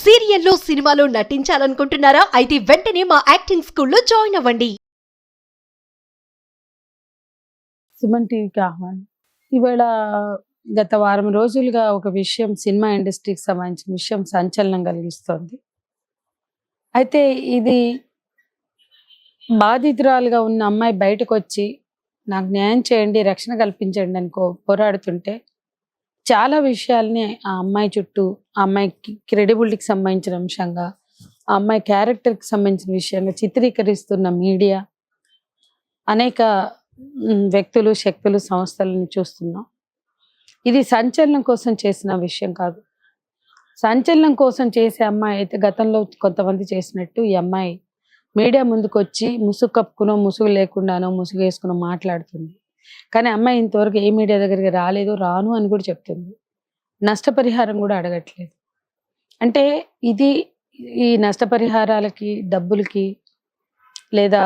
సీరియల్లో సినిమాలో నటించాలనుకుంటున్నారా? అయితే వెంటనే మా యాక్టింగ్ స్కూల్లో జాయిన్ అవ్వండి. సుమన్ టీవీకి ఆహ్వానం. ఇవాళ గత వారం రోజులుగా ఒక విషయం సినిమా ఇండస్ట్రీకి సంబంధించిన విషయం సంచలనం కలిగిస్తోంది. అయితే ఇది బాధితురాలుగా ఉన్న అమ్మాయి బయటకు వచ్చి నాకు న్యాయం చేయండి, రక్షణ కల్పించండి అని పోరాడుతుంటే చాలా విషయాల్ని ఆ అమ్మాయి చుట్టూ, ఆ అమ్మాయికి క్రెడిబిలిటీకి సంబంధించిన అంశంగా, ఆ అమ్మాయి క్యారెక్టర్కి సంబంధించిన విషయంగా చిత్రీకరిస్తున్న మీడియా, అనేక వ్యక్తులు, శక్తులు, సంస్థలను చూస్తున్నాం. ఇది సంచలనం కోసం చేసిన విషయం కాదు. సంచలనం కోసం చేసే అమ్మాయి అయితే గతంలో కొంతమంది చేసినట్టు ఈ అమ్మాయి మీడియా ముందుకు వచ్చి ముసుగు కప్పుకునో, ముసుగు లేకుండానో, ముసుగు వేసుకునో మాట్లాడుతుంది. కానీ అమ్మాయి ఇంతవరకు ఏ మీడియా దగ్గరికి రాలేదు, రాను అని కూడా చెప్తుంది. నష్టపరిహారం కూడా అడగట్లేదు. అంటే ఇది ఈ నష్టపరిహారాలకి, డబ్బులకి, లేదా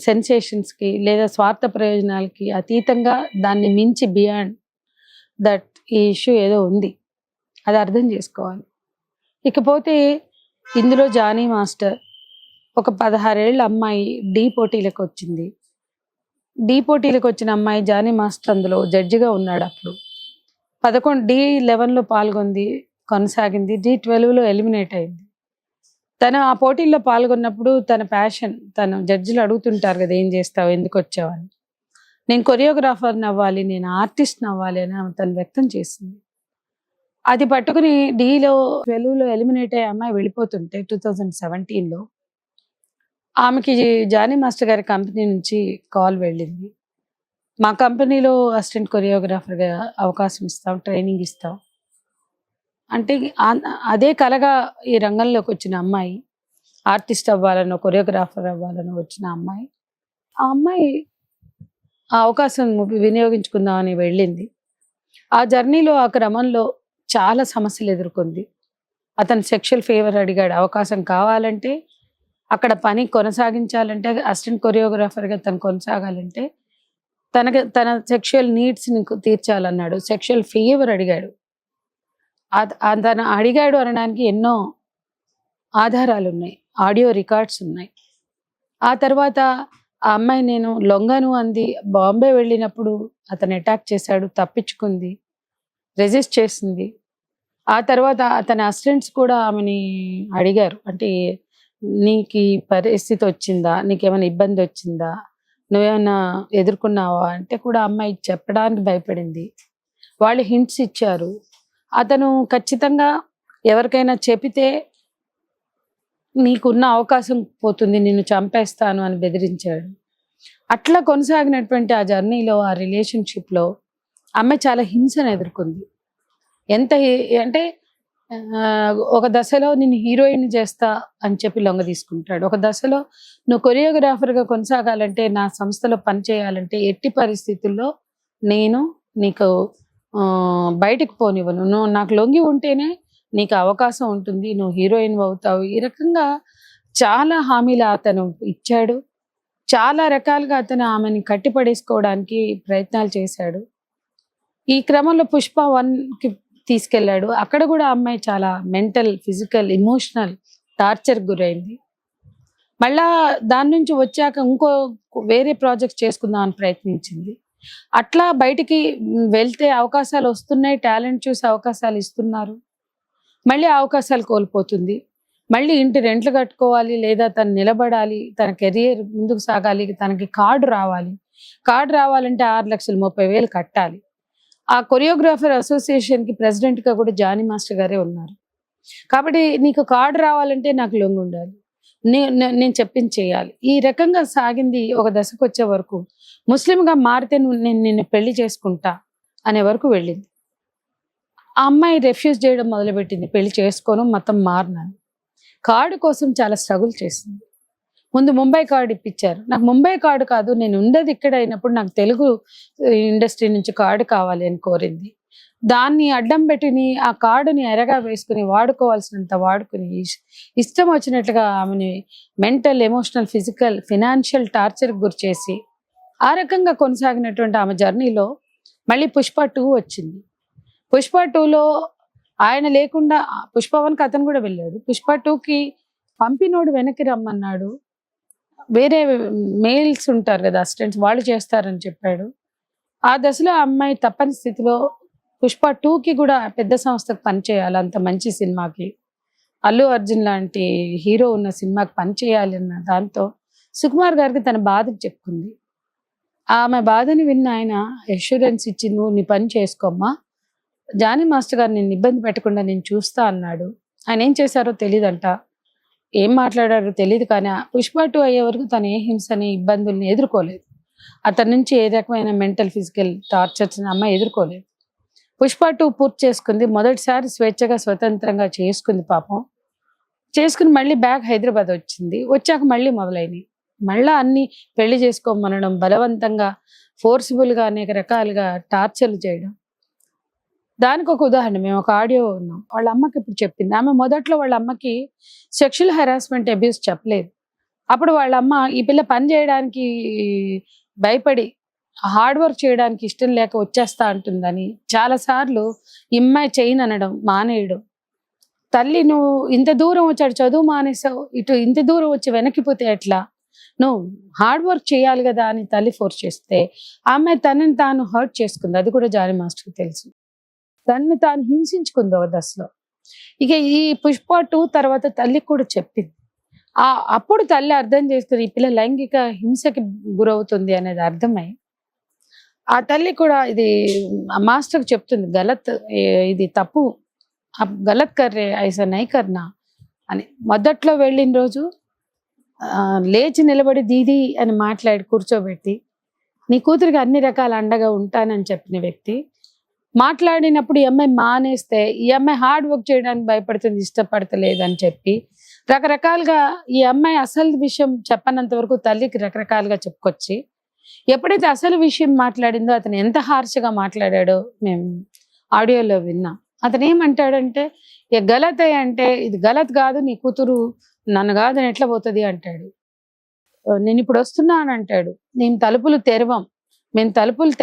సెన్సేషన్స్కి, లేదా స్వార్థ ప్రయోజనాలకి అతీతంగా దాన్ని మించి బియాండ్ దట్ ఈ ఇష్యూ ఏదో ఉంది. అది అర్థం చేసుకోవాలి. ఇకపోతే ఇందులో జానీ మాస్టర్ ఒక 16 ఏళ్ళ అమ్మాయి ఢీ పోటీలకు వచ్చింది. ఢీ పోటీలకు వచ్చిన అమ్మాయి జానీ మాస్టర్ అందులో జడ్జిగా ఉన్నాడు. అప్పుడు D11లో పాల్గొంది, కొనసాగింది. D12లో ఎలిమినేట్ అయింది. తను ఆ పోటీల్లో పాల్గొన్నప్పుడు తన ప్యాషన్, తను జడ్జిలు అడుగుతుంటారు కదా, ఏం చేస్తావు, ఎందుకు వచ్చావని. నేను కొరియోగ్రాఫర్ని అవ్వాలి, నేను ఆర్టిస్ట్ని అవ్వాలి అని తను వ్యక్తం చేసింది. అది పట్టుకుని D12లో ఎలిమినేట్ అయ్యే అమ్మాయి వెళ్ళిపోతుంటే 2017లో ఆమెకి జానీ మాస్టర్ గారి కంపెనీ నుంచి కాల్ వెళ్ళింది. మా కంపెనీలో అసిస్టెంట్ కొరియోగ్రాఫర్గా అవకాశం ఇస్తాం, ట్రైనింగ్ ఇస్తాం అంటే అదే కలగా ఈ రంగంలోకి వచ్చిన అమ్మాయి, ఆర్టిస్ట్ అవ్వాలనో, కొరియోగ్రాఫర్ అవ్వాలనో వచ్చిన అమ్మాయి, ఆ అమ్మాయి ఆ అవకాశం వినియోగించుకుందామని వెళ్ళింది. ఆ జర్నీలో, ఆ క్రమంలో చాలా సమస్యలు ఎదుర్కొంది. అతను సెక్షువల్ ఫేవర్ అడిగాడు. అవకాశం కావాలంటే, అక్కడ పని కొనసాగించాలంటే, అసిస్టెంట్ కొరియోగ్రాఫర్గా తను కొనసాగాలంటే తన సెక్షువల్ నీడ్స్ని తీర్చాలన్నాడు. సెక్షువల్ ఫేవర్ అడిగాడు. తను అడిగాడు అనడానికి ఎన్నో ఆధారాలు ఉన్నాయి, ఆడియో రికార్డ్స్ ఉన్నాయి. ఆ తర్వాత ఆ అమ్మాయి నేను లొంగను అంది. బాంబే వెళ్ళినప్పుడు అతను అటాక్ చేశాడు, తప్పించుకుంది, రెజిస్ట్ చేసింది. ఆ తర్వాత అతని అసిస్టెంట్స్ కూడా ఆమెని అడిగారు, అంటే నీకు ఈ పరిస్థితి వచ్చిందా, నీకేమైనా ఇబ్బంది వచ్చిందా, నువ్వేమైనా ఎదుర్కొన్నావా అంటే కూడా అమ్మాయి చెప్పడానికి భయపడింది. వాళ్ళు హింట్స్ ఇచ్చారు. అతను ఖచ్చితంగా ఎవరికైనా చెబితే నీకున్న అవకాశం పోతుంది, నిన్ను చంపేస్తాను అని బెదిరించాడు. అట్లా కొనసాగినటువంటి ఆ జర్నీలో, ఆ రిలేషన్షిప్లో అమ్మాయి చాలా హింసను ఎదుర్కొంది. అంటే ఒక దశలో నేను హీరోయిన్ చేస్తా అని చెప్పి లొంగ తీసుకుంటాడు. ఒక దశలో నువ్వు కొరియోగ్రాఫర్గా కొనసాగాలంటే, నా సంస్థలో పనిచేయాలంటే ఎట్టి పరిస్థితుల్లో నేను నీకు బయటకు పోనివ్వను, నువ్వు నాకు లొంగి ఉంటేనే నీకు అవకాశం ఉంటుంది, నువ్వు హీరోయిన్ అవుతావు. ఈ రకంగా చాలా హామీలు అతను ఇచ్చాడు. చాలా రకాలుగా అతను ఆమెని కట్టిపడేసుకోవడానికి ప్రయత్నాలు చేశాడు. ఈ క్రమంలో పుష్ప 1కి తీసుకెళ్ళాడు. అక్కడ కూడా అమ్మాయి చాలా మెంటల్, ఫిజికల్, ఎమోషనల్ టార్చర్ గురైంది. మళ్ళా దాని నుంచి వచ్చాక వేరే ప్రాజెక్ట్ చేసుకుందాం అని ప్రయత్నించింది. అట్లా బయటికి వెళ్తే అవకాశాలు వస్తున్నాయి, టాలెంట్ చూసి అవకాశాలు ఇస్తున్నారు, మళ్ళీ అవకాశాలు కోల్పోతుంది. మళ్ళీ ఇంటి రెంట్లు కట్టుకోవాలి, లేదా తను నిలబడాలి, తన కెరియర్ ముందుకు సాగాలి, తనకి కార్డు రావాలంటే 6,30,000 కట్టాలి. ఆ కొరియోగ్రాఫర్ అసోసియేషన్కి ప్రెసిడెంట్గా కూడా జానీ మాస్టర్ గారే ఉన్నారు. కాబట్టి నీకు కార్డు రావాలంటే నాకు లొంగి ఉండాలి, నేను చెప్పింది చేయాలి. ఈ రకంగా సాగింది. ఒక దశకు వచ్చే వరకు ముస్లింగా మారితే నేను నిన్ను పెళ్లి చేసుకుంటా అనే వరకు వెళ్ళింది. ఆ అమ్మాయి రెఫ్యూజ్ చేయడం మొదలుపెట్టింది, పెళ్లి చేసుకోను, మతం మారినాను. కార్డు కోసం చాలా స్ట్రగుల్ చేసింది. ముందు ముంబై కార్డు ఇప్పించారు. నాకు ముంబై కార్డు కాదు, నేను ఉండేది ఇక్కడ అయినప్పుడు నాకు తెలుగు ఇండస్ట్రీ నుంచి కార్డు కావాలి అని కోరింది. దాన్ని అడ్డం పెట్టి ఆ కార్డుని ఎరగా వేసుకుని వాడుకోవాల్సినంత వాడుకుని ఇష్టం వచ్చినట్లుగా ఆమెని మెంటల్, ఎమోషనల్, ఫిజికల్, ఫినాన్షియల్ టార్చర్కి గురి చేసి ఆ రకంగా కొనసాగినటువంటి ఆమె జర్నీలో మళ్ళీ పుష్ప 2 వచ్చింది. పుష్ప 2లో ఆయన లేకుండా పుష్ప 1కి అతను కూడా వెళ్ళాడు. పుష్ప 2కి పంపినోడు వెనక్కి రమ్మన్నాడు. వేరే మేల్స్ ఉంటారు కదా అసిస్టెంట్స్, వాళ్ళు చేస్తారని చెప్పాడు. ఆ దశలో ఆ అమ్మాయి తప్పని స్థితిలో పుష్ప 2కి కూడా పెద్ద సంస్థకు పనిచేయాలి, అంత మంచి సినిమాకి, అల్లు అర్జున్ లాంటి హీరో ఉన్న సినిమాకి పనిచేయాలి అన్న దాంతో సుకుమార్ గారికి తన బాధను చెప్పుకుంది. ఆమె బాధని విన్న ఆయన అష్యూరెన్స్ ఇచ్చి, నువ్వు నీ పని చేసుకోమ్మా, జానీ మాస్టర్ గారు నిన్ను ఇబ్బంది పెట్టకుండా నేను చూస్తా అన్నాడు. ఆయన ఏం చేశారో తెలియదంట, ఏం మాట్లాడారో తెలియదు, కానీ పుష్ప 2 అయ్యే వరకు తను ఏ హింసని ఇబ్బందుల్ని ఎదుర్కోలేదు. అతని నుంచి ఏ రకమైన మెంటల్ ఫిజికల్ టార్చర్స్ అమ్మాయి ఎదుర్కోలేదు. పుష్ప 2 పూర్తి చేసుకుంది. మొదటిసారి స్వేచ్ఛగా స్వతంత్రంగా చేసుకుంది పాపం. చేసుకుని మళ్ళీ బ్యాక్ హైదరాబాద్ వచ్చింది. వచ్చాక మళ్ళీ మొదలైనవి. మళ్ళా అన్ని పెళ్లి చేసుకోమనడం, బలవంతంగా ఫోర్సిబుల్గా అనేక రకాలుగా టార్చర్లు చేయడం. దానికి ఒక ఉదాహరణ, మేము ఒక ఆడియో ఉన్నాం, వాళ్ళ అమ్మకి ఇప్పుడు చెప్పింది. ఆమె మొదట్లో వాళ్ళ అమ్మకి సెక్షువల్ హెరాస్మెంట్ అబ్యూస్ చెప్పలేదు. అప్పుడు వాళ్ళ అమ్మ ఈ పిల్ల పని చేయడానికి భయపడి హార్డ్ వర్క్ చేయడానికి ఇష్టం లేక వచ్చేస్తా అంటుందని చాలాసార్లు ఇమ్మాయి చేయను అనడం, మానేయడం. తల్లి, నువ్వు ఇంత దూరం వచ్చాడు, చదువు మానేసావు, ఇటు ఇంత దూరం వచ్చి వెనక్కిపోతే ఎట్లా, నువ్వు హార్డ్ వర్క్ చేయాలి కదా అని తల్లి ఫోర్స్ చేస్తే ఆమె తనని తాను హర్ట్ చేసుకుంది. అది కూడా జానీ మాస్టర్కి తెలుసు. తనని తాను హింసించుకుంది ఒక దశలో. ఇక ఈ పుష్ప 2 తర్వాత తల్లికి కూడా చెప్పింది. అప్పుడు తల్లి అర్థం చేసుకుని ఈ పిల్ల లైంగిక హింసకి గురవుతుంది అనేది అర్థమై ఆ తల్లి కూడా ఇది మాస్టర్కి చెప్తుంది, గలత్, ఇది తప్పు, గలత్ కర్రే ఐసా నై కర్నా అని. మొదట్లో వెళ్ళిన రోజు లేచి నిలబడి దీదీ అని మాట్లాడి కూర్చోబెట్టి నీ కూతురికి అన్ని రకాల అండగా ఉంటానని చెప్పిన వ్యక్తి మాట్లాడినప్పుడు ఈ అమ్మాయి మానేస్తే ఈ అమ్మాయి హార్డ్ వర్క్ చేయడానికి భయపడుతుంది, ఇష్టపడతలేదు అని చెప్పి రకరకాలుగా ఈ అమ్మాయి అసలు విషయం చెప్పనంత వరకు తల్లికి రకరకాలుగా చెప్పుకొచ్చి ఎప్పుడైతే అసలు విషయం మాట్లాడిందో అతను ఎంత హార్ష్గా మాట్లాడాడో మేము ఆడియోలో విన్నాం. అతను ఏమంటాడంటే, గలత్ అంటే ఇది గలత్ కాదు, నీ కూతురు నన్ను కాదని ఎట్లా పోతుంది అంటాడు. నేను ఇప్పుడు వస్తున్నాను అంటాడు. మేము తలుపులు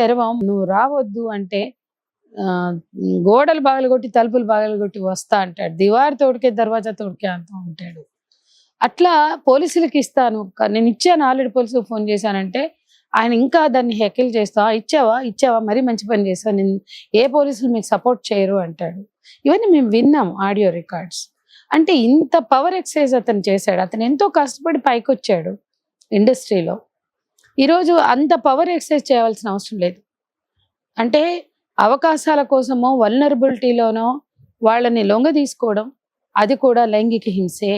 తెరవం, నువ్వు రావద్దు అంటే గోడలు పగలగొట్టి తలుపులు పగలగొట్టి వస్తా అంటాడు. దివారు తోడికే దర్వాజా తోడికే అంటూ ఉంటాడు. అట్లా పోలీసులకు ఇస్తాను, నేను ఇచ్చాను, ఆల్రెడీ పోలీసులకు ఫోన్ చేశానంటే ఆయన ఇంకా దాన్ని హెకిల్ చేస్తా, ఇచ్చావా మరీ మంచి పని చేస్తావు, నేను ఏ పోలీసులు మీకు సపోర్ట్ చేయరు అంటాడు. ఇవన్నీ మేము విన్నాం ఆడియో రికార్డ్స్. అంటే ఇంత పవర్ ఎక్సైజ్ అతను చేశాడు. అతను ఎంతో కష్టపడి పైకి వచ్చాడు ఇండస్ట్రీలో. ఈరోజు అంత పవర్ ఎక్సైజ్ చేయవలసిన అవసరం లేదు. అంటే అవకాశాల కోసమో వల్నరబిలిటీలోనో వాళ్ళని లొంగ తీసుకోవడం, అది కూడా లైంగిక హింసే.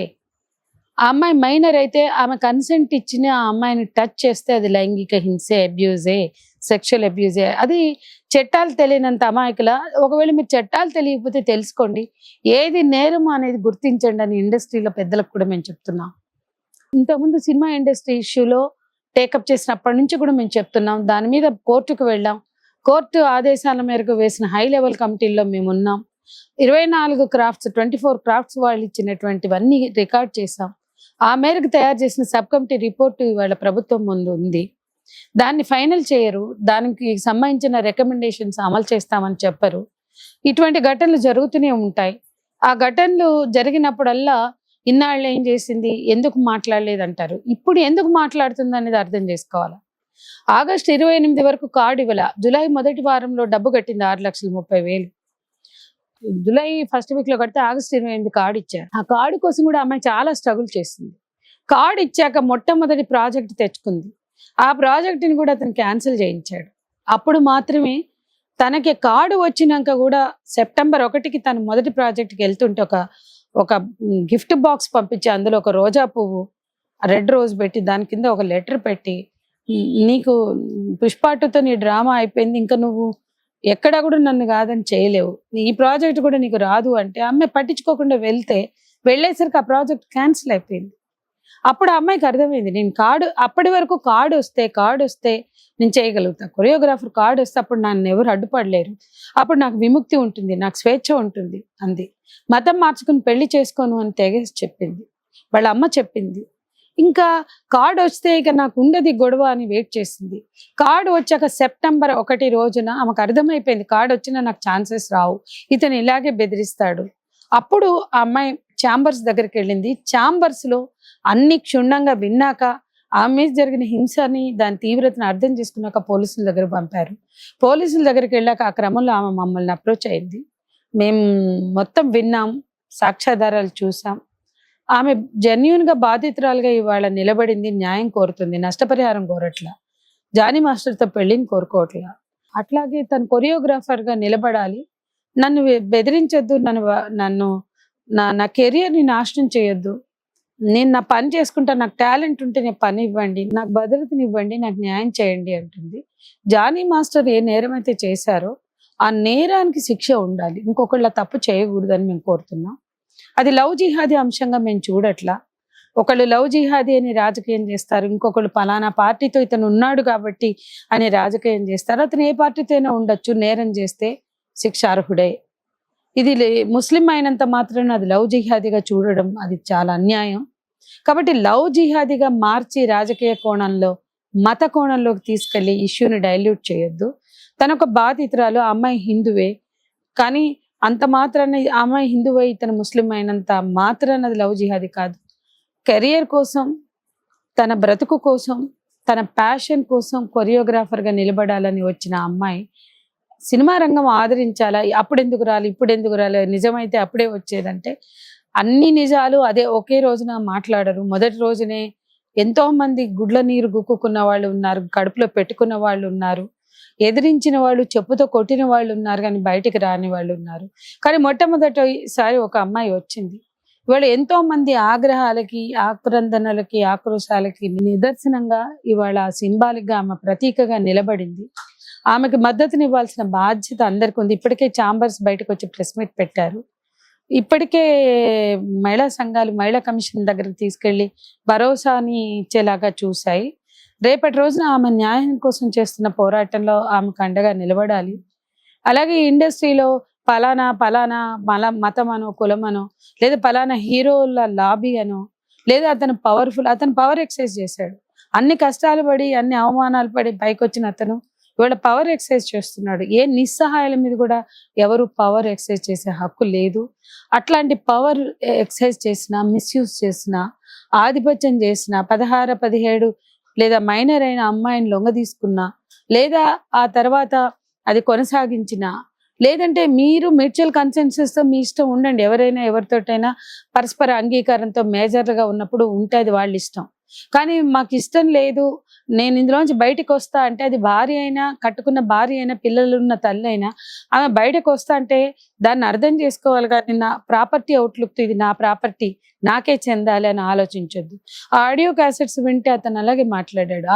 ఆ అమ్మాయి మైనర్ అయితే ఆమె కన్సెంట్ ఇచ్చిన ఆ అమ్మాయిని టచ్ చేస్తే అది లైంగిక హింసే, అబ్యూజే, సెక్షువల్ అబ్యూజే. అది చట్టాలు తెలియనంత అమాయకుల. ఒకవేళ మీరు చట్టాలు తెలియకపోతే తెలుసుకోండి, ఏది నేరం అనేది గుర్తించండి అని ఇండస్ట్రీలో పెద్దలకు కూడా మేము చెప్తున్నాం. ఇంతకుముందు సినిమా ఇండస్ట్రీ ఇష్యూలో టేకప్ చేసినప్పటి నుంచి కూడా మేము చెప్తున్నాం. దాని మీద కోర్టుకు వెళ్ళాం. కోర్టు ఆదేశాల మేరకు వేసిన హై లెవెల్ కమిటీల్లో మేము ఉన్నాం. 24 క్రాఫ్ట్స్, 24 క్రాఫ్ట్స్ వాళ్ళు ఇచ్చినటువంటివన్నీ రికార్డ్ చేసాం. ఆ మేరకు తయారు చేసిన సబ్ కమిటీ రిపోర్టు ఇవాళ ప్రభుత్వం ముందు ఉంది. దాన్ని ఫైనల్ చేయరు, దానికి సంబంధించిన రికమెండేషన్స్ అమలు చేస్తామని చెప్పరు. ఇటువంటి ఘటనలు జరుగుతూనే ఉంటాయి. ఆ ఘటనలు జరిగినప్పుడల్లా ఇన్నాళ్ళు ఏం చేసింది, ఎందుకు మాట్లాడలేదు అంటారు. ఇప్పుడు ఎందుకు మాట్లాడుతుంది అనేది అర్థం చేసుకోవాలి. ఆగస్టు 28 వరకు కార్డు ఇవ్వాల. జూలై మొదటి వారంలో డబ్బు కట్టింది 6,30,000. జూలై ఫస్ట్ వీక్ లో కడితే ఆగస్టు 28 కార్డు ఇచ్చారు. ఆ కార్డు కోసం కూడా అమ్మాయి చాలా స్ట్రగుల్ చేసింది. కార్డు ఇచ్చాక మొట్టమొదటి ప్రాజెక్ట్ తెచ్చుకుంది. ఆ ప్రాజెక్టుని కూడా అతను క్యాన్సిల్ చేయించాడు. అప్పుడు మాత్రమే తనకి కార్డు వచ్చినాక కూడా సెప్టెంబర్ 1కి తను మొదటి ప్రాజెక్ట్కి వెళ్తుంటే ఒక గిఫ్ట్ బాక్స్ పంపించి అందులో ఒక రోజా పువ్వు, రెడ్ రోజ్ పెట్టి దాని కింద ఒక లెటర్ పెట్టి, నీకు పుష్ప 2తో నీ డ్రామా అయిపోయింది, ఇంకా నువ్వు ఎక్కడా కూడా నన్ను కాదని చేయలేవు, ఈ ప్రాజెక్ట్ కూడా నీకు రాదు అంటే అమ్మాయి పట్టించుకోకుండా వెళ్ళేసరికి ఆ ప్రాజెక్ట్ క్యాన్సిల్ అయిపోయింది. అప్పుడు ఆ అమ్మాయికి అర్థమైంది, నేను అప్పటి వరకు కార్డు వస్తే నేను చేయగలుగుతా, కొరియోగ్రాఫర్ కార్డు వస్తే అప్పుడు నన్ను ఎవరు అడ్డుపడలేరు, అప్పుడు నాకు విముక్తి ఉంటుంది, నాకు స్వేచ్ఛ ఉంటుంది అంది. మతం మార్చుకుని పెళ్లి చేసుకోను అని తెగేసి చెప్పింది. వాళ్ళ అమ్మ చెప్పింది, ఇంకా కార్డు వస్తే ఇక నాకు ఉండదు గొడవ అని వెయిట్ చేసింది. కార్డు వచ్చాక సెప్టెంబర్ 1 రోజున ఆమెకు అర్థమైపోయింది కార్డు వచ్చినా నాకు ఛాన్సెస్ రావు, ఇతను ఇలాగే బెదిరిస్తాడు. అప్పుడు ఆ అమ్మాయి ఛాంబర్స్ దగ్గరికి వెళ్ళింది. ఛాంబర్స్లో అన్ని క్షుణ్ణంగా విన్నాక ఆమె మీద జరిగిన హింసని దాని తీవ్రతను అర్థం చేసుకున్నాక పోలీసుల దగ్గర పంపారు. పోలీసుల దగ్గరికి వెళ్ళాక ఆ క్రమంలో ఆమె మమ్మల్ని అప్రోచ్ అయింది. మేము మొత్తం విన్నాం, సాక్ష్యాధారాలు చూసాం. ఆమె జెన్యూన్గా బాధితురాలుగా ఇవాళ నిలబడింది, న్యాయం కోరుతుంది, నష్టపరిహారం కోరట్లా, జానీ మాస్టర్తో పెళ్ళిని కోరుకోవట్లా. అట్లాగే తను కొరియోగ్రాఫర్గా నిలబడాలి, నన్ను బెదిరించొద్దు, నన్ను నా కెరియర్ని నాశనం చేయొద్దు, నేను నా పని చేసుకుంటా, నాకు టాలెంట్ ఉంటే నేను పని ఇవ్వండి, నాకు భద్రతని ఇవ్వండి, నాకు న్యాయం చేయండి అంటుంది. జానీ మాస్టర్ ఏ నేరం అయితే చేశారో ఆ నేరానికి శిక్ష ఉండాలి, ఇంకొకళ్ళ తప్పు చేయకూడదని మేము కోరుతున్నాం. అది లవ్ జిహాదీ అంశంగా మేము చూడట్లా. ఒకళ్ళు లవ్ జిహాదీ అని రాజకీయం చేస్తారు, ఇంకొకళ్ళు పలానా పార్టీతో ఇతను ఉన్నాడు కాబట్టి అని రాజకీయం చేస్తారు. అతను ఏ పార్టీతో అయినా ఉండొచ్చు, నేరం చేస్తే శిక్షార్హుడే. ఇది ముస్లిం అయినంత మాత్రాన అది లవ్ జిహాదీగా చూడడం అది చాలా అన్యాయం. కాబట్టి లవ్ జిహాదీగా మార్చి రాజకీయ కోణంలో మత కోణంలోకి తీసుకెళ్లి ఇష్యూని డైల్యూట్ చేయొద్దు. తన ఒక బాధితురాలు, ఆ అమ్మాయి హిందువే, కానీ అంత మాత్రాన ఆ అమ్మాయి హిందువై ఇతను ముస్లిం అయినంత మాత్రాన అది లవ్ జిహాదీ కాదు. కెరియర్ కోసం, తన బ్రతుకు కోసం, తన ప్యాషన్ కోసం కొరియోగ్రాఫర్గా నిలబడాలని వచ్చిన అమ్మాయి సినిమా రంగం ఆదరించాలా, అప్పుడెందుకు రాలి ఇప్పుడెందుకు రాలి, నిజమైతే అప్పుడే వచ్చేదంటే అన్ని నిజాలు అదే ఒకే రోజున మాట్లాడరు. మొదటి రోజునే ఎంతో మంది గుడ్ల నీరు గుక్కున్న వాళ్ళు ఉన్నారు, కడుపులో పెట్టుకున్న వాళ్ళు ఉన్నారు, ఎదిరించిన వాళ్ళు, చెప్పుతో కొట్టిన వాళ్ళు ఉన్నారు, కానీ బయటికి రాని వాళ్ళు ఉన్నారు. కానీ మొట్టమొదటిసారి ఒక అమ్మాయి వచ్చింది. ఇవాళ ఎంతో మంది ఆగ్రహాలకి, ఆక్రందనలకి, ఆక్రోశాలకి నిదర్శనంగా ఇవాళ సింబాలిక్ గా ఆమె ప్రతీకగా నిలబడింది. ఆమెకు మద్దతునివ్వాల్సిన బాధ్యత అందరికీ ఉంది. ఇప్పటికే ఛాంబర్స్ బయటకు వచ్చి ప్రెస్ మీట్ పెట్టారు. ఇప్పటికే మహిళా సంఘాలు మహిళా కమిషన్ దగ్గరికి తీసుకెళ్లి భరోసాని ఇచ్చేలాగా చూశాయి. రేపటి రోజున ఆమె న్యాయం కోసం చేస్తున్న పోరాటంలో ఆమెకు అండగా నిలబడాలి. అలాగే ఇండస్ట్రీలో పలానా మతం అనో, కులమనో, లేదా పలానా హీరోల లాబీ అనో, లేదా అతను పవర్ ఎక్సైజ్ చేశాడు, అన్ని కష్టాలు పడి అన్ని అవమానాలు పడి పైకి వచ్చిన అతను ఇవాళ పవర్ ఎక్సైజ్ చేస్తున్నాడు. ఏ నిస్సహాయాల మీద కూడా ఎవరు పవర్ ఎక్సైజ్ చేసే హక్కు లేదు. అట్లాంటి పవర్ ఎక్సైజ్ చేసిన, మిస్యూజ్ చేసిన, ఆధిపత్యం చేసిన, 16, 17 లేదా మైనర్ అయిన అమ్మాయిని లొంగ తీసుకున్నా, లేదా ఆ తర్వాత అది కొనసాగించిన, లేదంటే మీరు మ్యూచువల్ కన్సెన్సస్తో మీ ఇష్టం ఉండండి, ఎవరైనా ఎవరితోటైనా పరస్పర అంగీకారంతో మేజర్గా ఉన్నప్పుడు ఉంటే అది వాళ్ళ ఇష్టం. కానీ మాకు ఇష్టం లేదు, నేను ఇందులోంచి బయటకు వస్తా అంటే అది భార్య అయినా, కట్టుకున్న భార్య అయినా, పిల్లలున్న తల్లి అయినా ఆమె బయటకు వస్తా అంటే దాన్ని అర్థం చేసుకోవాలి. కానీ నా ప్రాపర్టీ అవుట్లుక్, ఇది నా ప్రాపర్టీ, నాకే చెందాలి అని ఆలోచించొద్దు. ఆ ఆడియో క్యాసెట్స్ వింటే అతను అలాగే మాట్లాడాడు.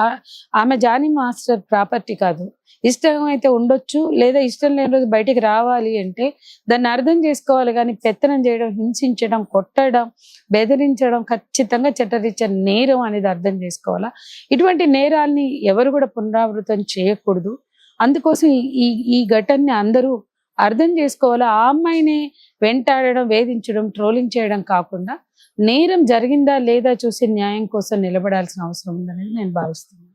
ఆమె జానీ మాస్టర్ ప్రాపర్టీ కాదు. ఇష్టం అయితే ఉండొచ్చు, లేదా ఇష్టం లేని రోజు బయటికి రావాలి అంటే దాన్ని అర్థం చేసుకోవాలి. కానీ పెత్తనం చేయడం, హింసించడం, కొట్టడం, బెదిరించడం ఖచ్చితంగా చట్టరీత్యా నేరం అనేది అర్థం చేసుకోవాలా. ఇటువంటి నేరాల్ని ఎవరు కూడా పునరావృతం చేయకూడదు. అందుకోసం ఈ ఘటనని అందరూ అర్థం చేసుకోవాలా. ఆ అమ్మాయిని వెంటాడడం, వేధించడం, ట్రోలింగ్ చేయడం కాకుండా నేరం జరిగిందా లేదా చూసి న్యాయం కోసం నిలబడాల్సిన అవసరం ఉందని నేను భావిస్తున్నాను.